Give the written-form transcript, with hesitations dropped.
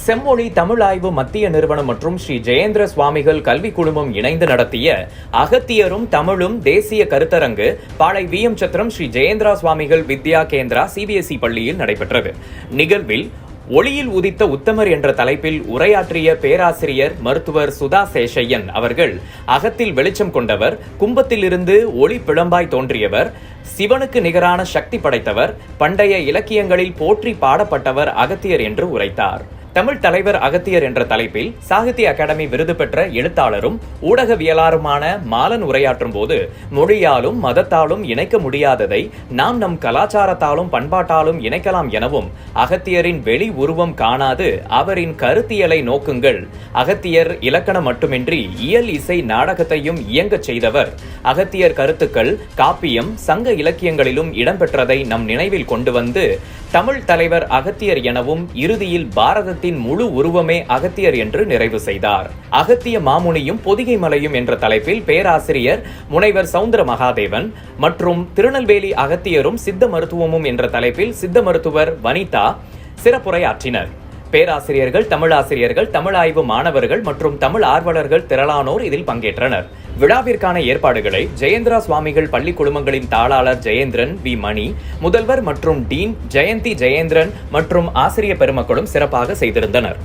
செம்மொழி தமிழ் ஆய்வு மத்திய நிறுவனம் மற்றும் ஸ்ரீ ஜெயேந்திர சுவாமிகள் கல்வி குழுமம் இணைந்து நடத்திய அகத்தியரும் தமிழும் தேசிய கருத்தரங்கு பாளை விஎம் சத்திரம் ஸ்ரீ ஜெயேந்திரா சுவாமிகள் வித்யா கேந்திரா சிபிஎஸ்இ பள்ளியில் நடைபெற்றது. நிகழ்வில் ஒளியில் உதித்த உத்தமர் என்ற தலைப்பில் உரையாற்றிய பேராசிரியர் மருத்துவர் சுதா சேஷையன் அவர்கள், அகத்தில் வெளிச்சம் கொண்டவர், கும்பத்திலிருந்து ஒளி பிழம்பாய் தோன்றியவர், சிவனுக்கு நிகரான சக்தி படைத்தவர், பண்டைய இலக்கியங்களில் போற்றி பாடப்பட்டவர் அகத்தியர் என்று உரைத்தார். தமிழ் தலைவர் அகத்தியர் என்ற தலைப்பில் சாகித்ய அகாடமி விருது பெற்ற எழுத்தாளரும் ஊடகவியலாளருமான மாலன் உரையாற்றும் போது, மொழியாலும் மதத்தாலும் இணைக்க முடியாததை நாம் நம் கலாச்சாரத்தாலும் பண்பாட்டாலும் இணைக்கலாம் எனவும், அகத்தியரின் வெளி உருவம் காணாது அவரின் கருத்தியலை நோக்குங்கள், அகத்தியர் இலக்கணம் மட்டுமின்றி இயல் இசை நாடகத்தையும் இயங்கச் செய்தவர், அகத்தியர் கருத்துக்கள் காப்பியம் சங்க இலக்கியங்களிலும் இடம்பெற்றதை நம் நினைவில் கொண்டு வந்து தமிழ் தலைவர் அகத்தியர் எனவும் இறுதியில் பாரதத்தின் முழு உருவமே அகத்தியர் என்று நிறைவு செய்தார். அகத்திய மாமுனியும் பொதிகை மலையும் என்ற தலைப்பில் பேராசிரியர் முனைவர் சவுந்தர மகாதேவன் மற்றும் திருநெல்வேலி அகத்தியரும் சித்த மருத்துவமும் என்ற தலைப்பில் சித்த மருத்துவர் வனிதா சிறப்புரையாற்றினர். பேராசிரியர்கள், தமிழாசிரியர்கள், தமிழ் ஆய்வு மாணவர்கள் மற்றும் தமிழ் ஆர்வலர்கள் திரளானோர் இதில் பங்கேற்றனர். விழாவிற்கான ஏற்பாடுகளை ஜெயேந்திரா சுவாமிகள் பள்ளி குழுமங்களின் தாளாளர் ஜெயேந்திரன் வி மணி, முதல்வர் மற்றும் டீன் ஜெயந்தி ஜெயேந்திரன் மற்றும் ஆசிரிய பெருமக்களும் சிறப்பாக செய்திருந்தனர்.